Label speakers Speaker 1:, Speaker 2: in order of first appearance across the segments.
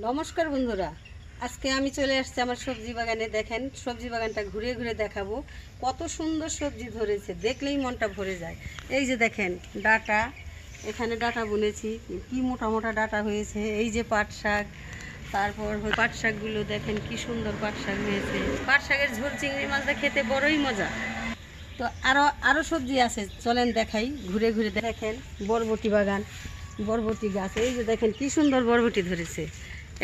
Speaker 1: নমস্কার বন্ধুরা, আজকে আমি চলে আসছি আমার সবজি বাগানে। দেখেন সবজি বাগানটা ঘুরে ঘুরে দেখাবো। কত সুন্দর সবজি ধরেছে, দেখলেই মনটা ভরে যায়। এই যে দেখেন ডাটা, এখানে ডাটা বুনেছি, কি মোটা মোটা ডাটা হয়েছে। এই যে পাট শাক, তারপর পাট শাকগুলো দেখেন কি সুন্দর পাট শাক হয়েছে। পাট শাকের ঝোল চিংড়ি মাছটা খেতে বড়ই মজা। তো আরও সবজি আছে, চলেন দেখাই ঘুরে ঘুরে। দেখেন বরবটি বাগান, বরবটি গাছ, এই যে দেখেন কি সুন্দর বরবটি ধরেছে।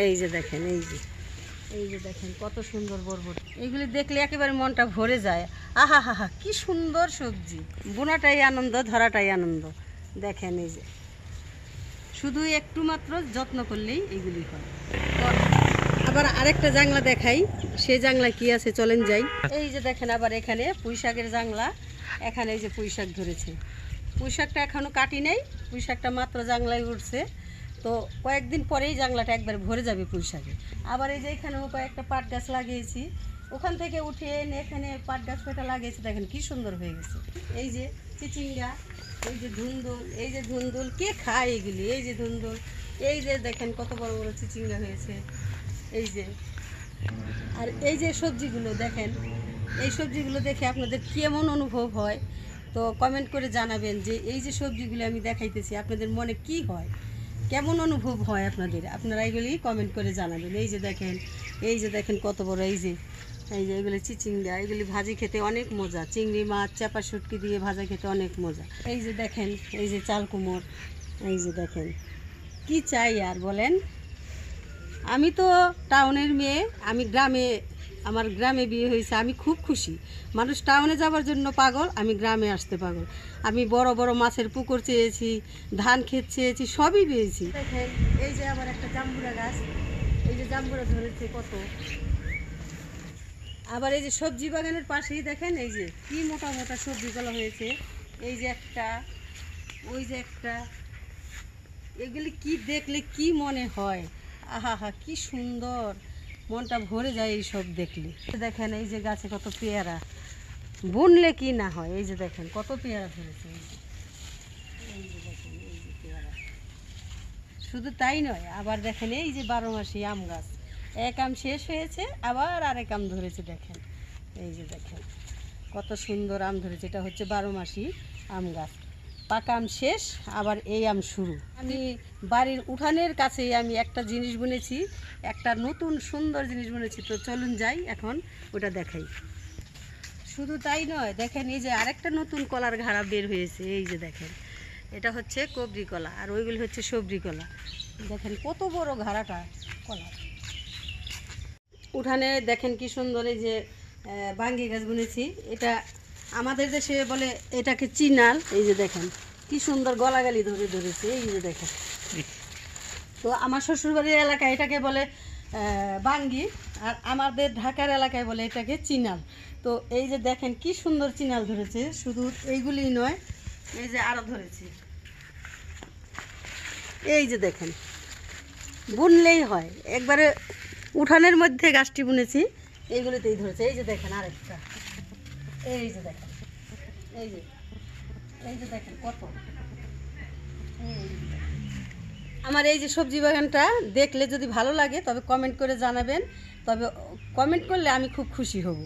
Speaker 1: এই যে দেখেন, এই যে দেখেন কত সুন্দর বরবটি। এইগুলি দেখলে একেবারে মনটা ভরে যায়। আহা হা হা, কি সুন্দর সবজি। বোনাটাই আনন্দ, ধরাটাই আনন্দ। দেখেন এই যে শুধু একটু মাত্র যত্ন করলেই এইগুলি হয়। তো আবার আরেকটা জাংলা দেখাই, সেই জাংলা কি আছে চলেন যাই। এই যে দেখেন আবার এখানে পুঁই শাকের জাংলা, এখানে এই যে পুঁই শাক ধরেছে। পুঁই শাকটা এখনও কাটি নেই, পুঁই শাকটা মাত্র জাংলায় উঠছে। তো কয়েকদিন পরেই জাংলাটা একবার ভরে যাবে পুঁই শাকে। আবার এই যে এখানেও কয়েকটা পাট গাছ লাগিয়েছি, ওখান থেকে উঠিয়ে এনে এখানে পাট গাছ কয়টা লাগিয়েছি, দেখেন কি সুন্দর হয়ে গেছে। এই যে চিচিঙ্গা, এই যে ধুন্দুল, এই যে ধুন্দুল কে খায় এগুলি, এই যে ধুন্দুল, এই যে দেখেন কত বড় বড় চিচিঙ্গা হয়েছে। এই যে আর এই যে সবজিগুলো দেখেন, এই সবজিগুলো দেখে আপনাদের কেমন অনুভব হয় তো কমেন্ট করে জানাবেন। যে এই যে সবজিগুলো আমি দেখাইতেছি আপনাদের মনে কি হয়, কেমন অনুভব হয় আপনাদের, আপনারা এগুলি কমেন্ট করে জানাবেন। এই যে দেখেন, এই যে দেখেন কত বড়, এই যে এগুলি চিচিঙ্গা, এগুলি ভাজি খেতে অনেক মজা। চিংড়ি মাছ চাপা শুটকি দিয়ে ভাজা খেতে অনেক মজা। এই যে দেখেন, এই যে চাল কুমড়, এই যে দেখেন কি চাই আর বলেন। আমি তো টাউনের মেয়ে, আমি গ্রামে, আমার গ্রামে বিয়ে হয়েছে, আমি খুব খুশি। মানুষ টাউনে যাওয়ার জন্য পাগল, আমি গ্রামে আসতে পাগল। আমি বড় বড় মাছের পুকুর চেয়েছি, ধান ক্ষেত চেয়েছি, সবই পেয়েছি। দেখেন এই যে আবার একটা জাম্বুরা গাছ, এই যে জাম্বুরা ধরেছে কত। আবার এই যে সবজি বাগানের পাশেই দেখেন এই যে কি মোটা মোটা সবজিগুলো হয়েছে। এই যে একটা, ওই যে একটা, এগুলি কি দেখলে কি মনে হয়, আহা হা কি সুন্দর, মনটা ভরে যায় এই সব দেখলে। দেখেন এই যে গাছে কত পেয়ারা, বুনলে কি না হয়। এই যে দেখেন কত পেয়ারা ধরেছে। এই যে দেখেন, এই যে পেয়ারা, শুধু তাই নয়, আবার দেখেন এই যে 12 মাসি আম গাছ, এক আম শেষ হয়েছে আবার আরেক আম ধরেছে। দেখেন এই যে দেখেন কত সুন্দর আম ধরেছে। এটা হচ্ছে 12 মাসি আম গাছ, পাকা আম শেষ আবার এই আম শুরু। আমি বাড়ির উঠানের কাছেই আমি একটা জিনিস বুনেছি, একটা নতুন সুন্দর জিনিস বুনেছি। তো চলুন যাই এখন ওটা দেখাই। শুধু তাই নয়, দেখেন এই যে আরেকটা নতুন কলার ঘাড়া বের হয়েছে। এই যে দেখেন এটা হচ্ছে কবরি কলা, আর ওইগুলি হচ্ছে সবরি কলা। দেখেন কত বড় ঘাড়াটা কলা। উঠানে দেখেন কি সুন্দর এই যে বাঙ্গি গাছ বুনেছি। এটা আমাদের দেশে বলে এটাকে চিনাল। এই যে দেখেন কি সুন্দর গলাগালি ধরে ধরেছে। এই যে দেখেন, তো আমার শ্বশুরবাড়ির এলাকায় এটাকে বলে বাঙ্গি, আর আমাদের ঢাকার এলাকায় বলে এটাকে চিনাল। তো এই যে দেখেন কি সুন্দর চিনাল ধরেছে। শুধু এইগুলি নয়, এই যে আরও ধরেছে। এই যে দেখেন বুনলেই হয়, একবারে উঠানের মধ্যে গাছটি বুনেছি, এইগুলিতেই ধরেছে। এই যে দেখেন আরেকটা, এই যে দেখেন, এই যে, এই যে দেখেন কত। আমার এই যে সবজি বাগানটা দেখলে যদি ভালো লাগে তবে কমেন্ট করে জানাবেন, তবে কমেন্ট করলে আমি খুব খুশি হব।